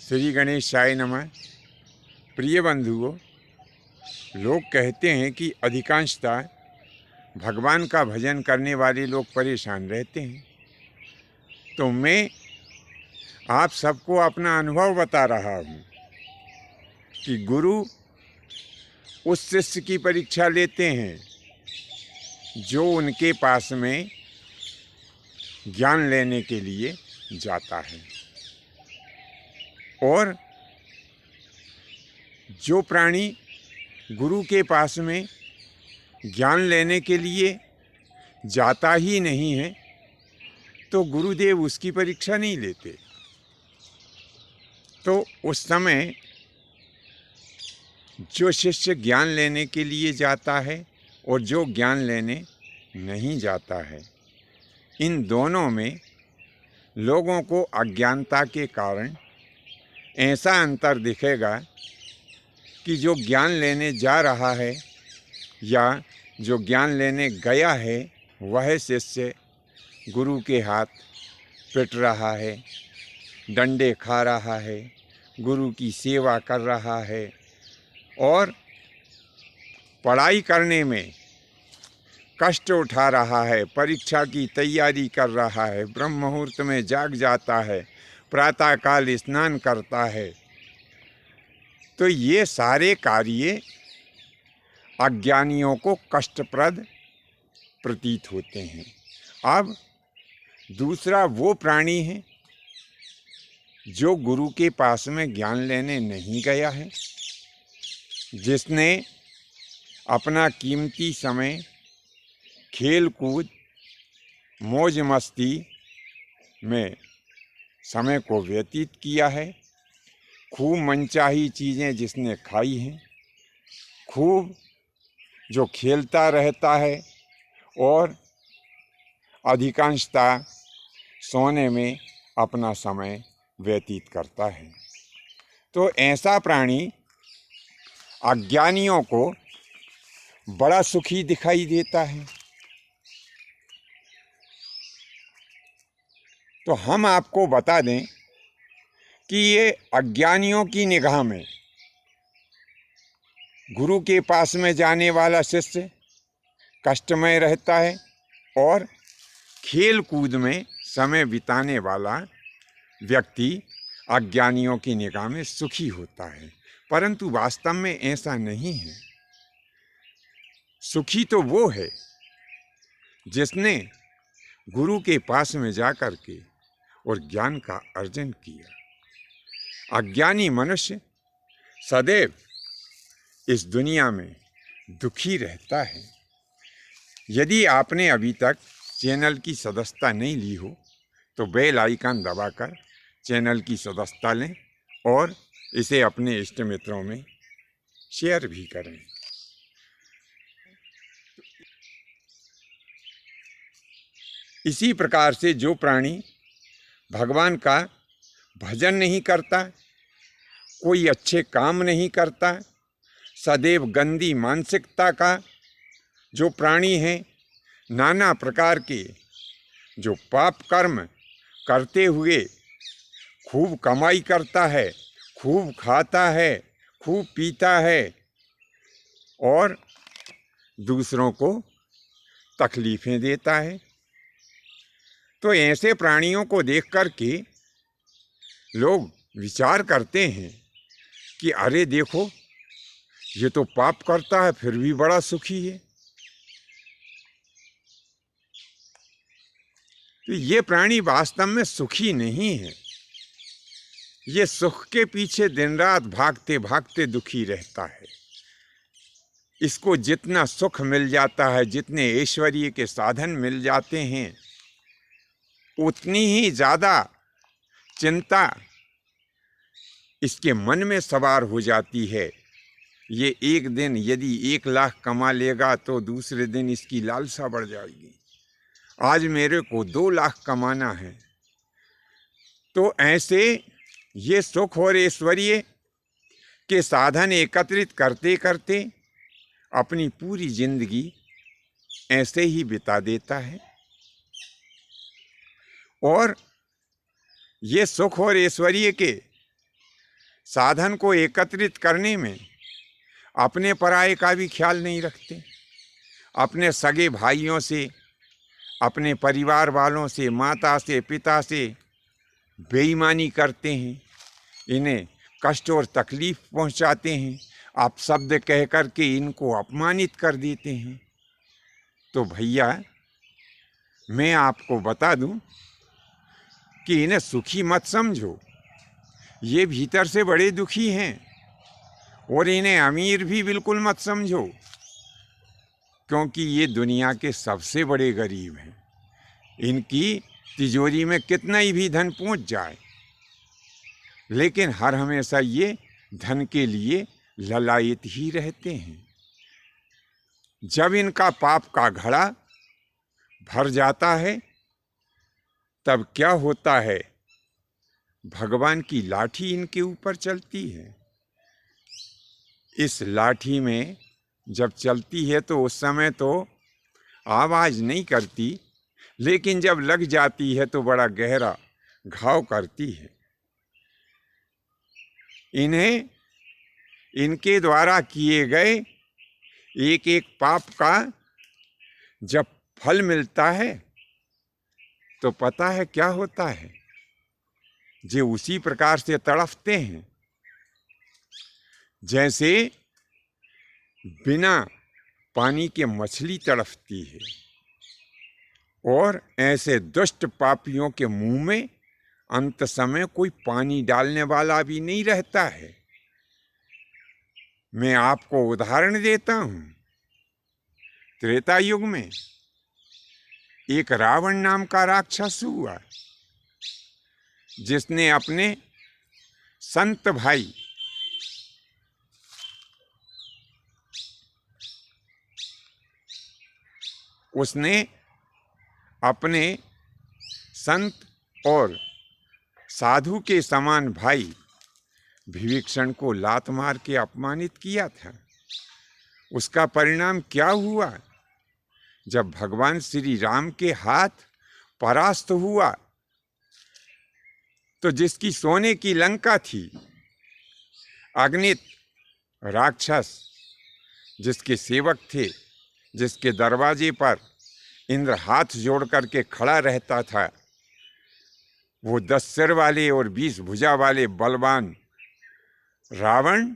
श्री गणेशाय नमः। प्रिय बंधुओं, लोग कहते हैं कि अधिकांशतः भगवान का भजन करने वाले लोग परेशान रहते हैं। तो मैं आप सबको अपना अनुभव बता रहा हूँ कि गुरु उस शिष्य की परीक्षा लेते हैं जो उनके पास में ज्ञान लेने के लिए जाता है, और जो प्राणी गुरु के पास में ज्ञान लेने के लिए जाता ही नहीं है तो गुरुदेव उसकी परीक्षा नहीं लेते। तो उस समय जो शिष्य ज्ञान लेने के लिए जाता है और जो ज्ञान लेने नहीं जाता है, इन दोनों में लोगों को अज्ञानता के कारण ऐसा अंतर दिखेगा कि जो ज्ञान लेने जा रहा है या जो ज्ञान लेने गया है वह शिष्य गुरु के हाथ पिट रहा है, डंडे खा रहा है, गुरु की सेवा कर रहा है और पढ़ाई करने में कष्ट उठा रहा है, परीक्षा की तैयारी कर रहा है, ब्रह्म मुहूर्त में जाग जाता है, प्रातःकाल स्नान करता है। तो ये सारे कार्य अज्ञानियों को कष्टप्रद प्रतीत होते हैं। अब दूसरा वो प्राणी है जो गुरु के पास में ज्ञान लेने नहीं गया है, जिसने अपना कीमती समय खेल कूद मौज मस्ती में समय को व्यतीत किया है, खूब मनचाही चीज़ें जिसने खाई हैं, खूब जो खेलता रहता है और अधिकांशतः सोने में अपना समय व्यतीत करता है। तो ऐसा प्राणी अज्ञानियों को बड़ा सुखी दिखाई देता है। तो हम आपको बता दें कि ये अज्ञानियों की निगाह में गुरु के पास में जाने वाला शिष्य कष्टमय रहता है और खेल कूद में समय बिताने वाला व्यक्ति अज्ञानियों की निगाह में सुखी होता है। परंतु वास्तव में ऐसा नहीं है। सुखी तो वो है जिसने गुरु के पास में जाकर के और ज्ञान का अर्जन किया। अज्ञानी मनुष्य सदैव इस दुनिया में दुखी रहता है। यदि आपने अभी तक चैनल की सदस्यता नहीं ली हो तो बेल आइकन दबाकर चैनल की सदस्यता लें और इसे अपने इष्ट मित्रों में शेयर भी करें। इसी प्रकार से जो प्राणी भगवान का भजन नहीं करता, कोई अच्छे काम नहीं करता, सदैव गंदी मानसिकता का जो प्राणी है, नाना प्रकार के जो पाप कर्म करते हुए खूब कमाई करता है, खूब खाता है, खूब पीता है और दूसरों को तकलीफ़ें देता है। तो ऐसे प्राणियों को देख कर के लोग विचार करते हैं कि अरे देखो, ये तो पाप करता है फिर भी बड़ा सुखी है। तो ये प्राणी वास्तव में सुखी नहीं है। ये सुख के पीछे दिन रात भागते भागते दुखी रहता है। इसको जितना सुख मिल जाता है, जितने ऐश्वर्य के साधन मिल जाते हैं, उतनी ही ज़्यादा चिंता इसके मन में सवार हो जाती है। ये एक दिन यदि 1 लाख कमा लेगा तो दूसरे दिन इसकी लालसा बढ़ जाएगी, आज मेरे को 2 लाख कमाना है। तो ऐसे ये सुख और ऐश्वर्य के साधन एकत्रित करते करते अपनी पूरी जिंदगी ऐसे ही बिता देता है। और ये सुख और ऐश्वर्य के साधन को एकत्रित करने में अपने पराये का भी ख्याल नहीं रखते। अपने सगे भाइयों से, अपने परिवार वालों से, माता से, पिता से बेईमानी करते हैं, इन्हें कष्ट और तकलीफ पहुंचाते हैं, आप शब्द कह कर के इनको अपमानित कर देते हैं। तो भैया मैं आपको बता दूं कि इन्हें सुखी मत समझो, ये भीतर से बड़े दुखी हैं। और इन्हें अमीर भी बिल्कुल मत समझो, क्योंकि ये दुनिया के सबसे बड़े गरीब हैं। इनकी तिजोरी में कितना ही भी धन पहुंच जाए, लेकिन हर हमेशा ये धन के लिए ललायित ही रहते हैं। जब इनका पाप का घड़ा भर जाता है तब क्या होता है, भगवान की लाठी इनके ऊपर चलती है। इस लाठी में जब चलती है तो उस समय तो आवाज़ नहीं करती, लेकिन जब लग जाती है तो बड़ा गहरा घाव करती है। इन्हें इनके द्वारा किए गए एक एक पाप का जब फल मिलता है तो पता है क्या होता है, जो उसी प्रकार से तड़फते हैं जैसे बिना पानी के मछली तड़फती है। और ऐसे दुष्ट पापियों के मुंह में अंत समय कोई पानी डालने वाला भी नहीं रहता है। मैं आपको उदाहरण देता हूं। त्रेता युग में एक रावण नाम का राक्षस हुआ, जिसने अपने संत भाई उसने अपने संत और साधु के समान भाई विभीषण को लात मार के अपमानित किया था। उसका परिणाम क्या हुआ, जब भगवान श्री राम के हाथ परास्त हुआ तो जिसकी सोने की लंका थी, अग्नित राक्षस जिसके सेवक थे, जिसके दरवाजे पर इंद्र हाथ जोड़ करके खड़ा रहता था, वो 10 सिर वाले और 20 भुजा वाले बलवान रावण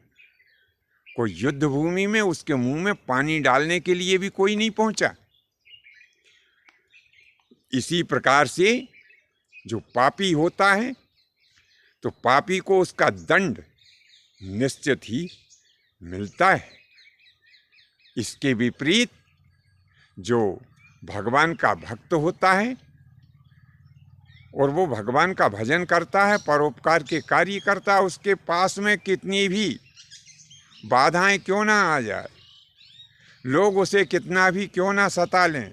को युद्ध भूमि में उसके मुंह में पानी डालने के लिए भी कोई नहीं पहुंचा। इसी प्रकार से जो पापी होता है तो पापी को उसका दंड निश्चित ही मिलता है। इसके विपरीत जो भगवान का भक्त होता है और वो भगवान का भजन करता है, परोपकार के कार्य करता है, उसके पास में कितनी भी बाधाएं क्यों ना आ जाए, लोग उसे कितना भी क्यों ना सता लें,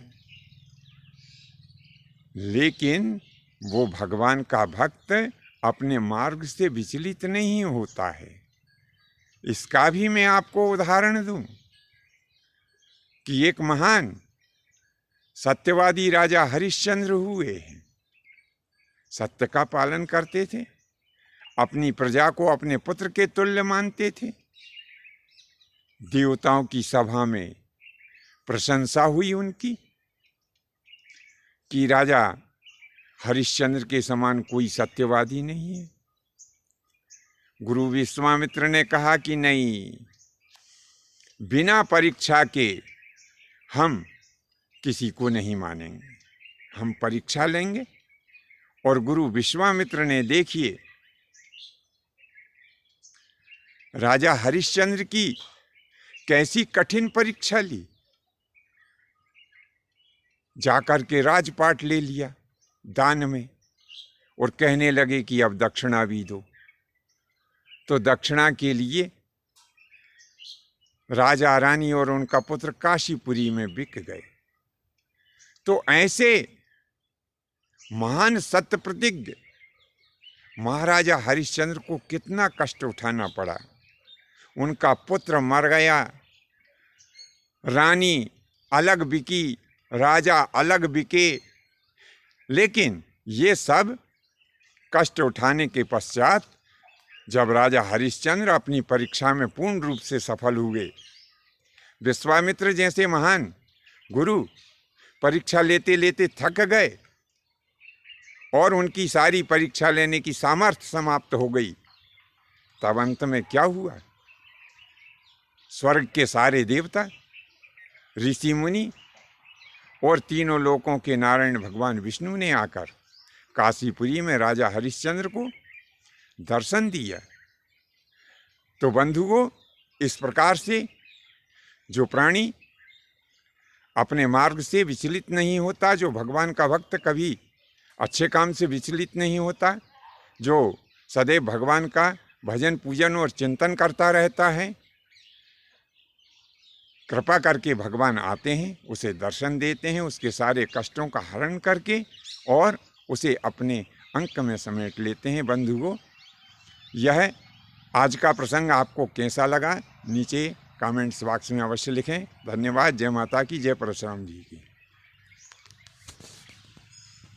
लेकिन वो भगवान का भक्त अपने मार्ग से विचलित नहीं होता है। इसका भी मैं आपको उदाहरण दूं कि एक महान सत्यवादी राजा हरिश्चंद्र हुए हैं। सत्य का पालन करते थे, अपनी प्रजा को अपने पुत्र के तुल्य मानते थे। देवताओं की सभा में प्रशंसा हुई उनकी कि राजा हरिश्चंद्र के समान कोई सत्यवादी नहीं है। गुरु विश्वामित्र ने कहा कि नहीं, बिना परीक्षा के हम किसी को नहीं मानेंगे, हम परीक्षा लेंगे। और गुरु विश्वामित्र ने देखिए राजा हरिश्चंद्र की कैसी कठिन परीक्षा ली। जाकर के राजपाट ले लिया दान में और कहने लगे कि अब दक्षिणा भी दो। तो दक्षिणा के लिए राजा रानी और उनका पुत्र काशीपुरी में बिक गए। तो ऐसे महान सत्य प्रतिज्ञ महाराजा हरिश्चंद्र को कितना कष्ट उठाना पड़ा। उनका पुत्र मर गया, रानी अलग बिकी, राजा अलग बिके, लेकिन ये सब कष्ट उठाने के पश्चात जब राजा हरिश्चंद्र अपनी परीक्षा में पूर्ण रूप से सफल हुए, विश्वामित्र जैसे महान गुरु परीक्षा लेते लेते थक गए और उनकी सारी परीक्षा लेने की सामर्थ्य समाप्त हो गई, तब अंत में क्या हुआ? स्वर्ग के सारे देवता, ऋषि मुनि और तीनों लोकों के नारायण भगवान विष्णु ने आकर काशीपुरी में राजा हरिश्चंद्र को दर्शन दिया। तो बंधुओं, इस प्रकार से जो प्राणी अपने मार्ग से विचलित नहीं होता, जो भगवान का भक्त कभी अच्छे काम से विचलित नहीं होता, जो सदैव भगवान का भजन पूजन और चिंतन करता रहता है, कृपा करके भगवान आते हैं, उसे दर्शन देते हैं, उसके सारे कष्टों का हरण करके और उसे अपने अंक में समेट लेते हैं। बंधुओं, यह आज का प्रसंग आपको कैसा लगा नीचे कमेंट्स बॉक्स में अवश्य लिखें। धन्यवाद। जय माता की, जय परशुराम जी की।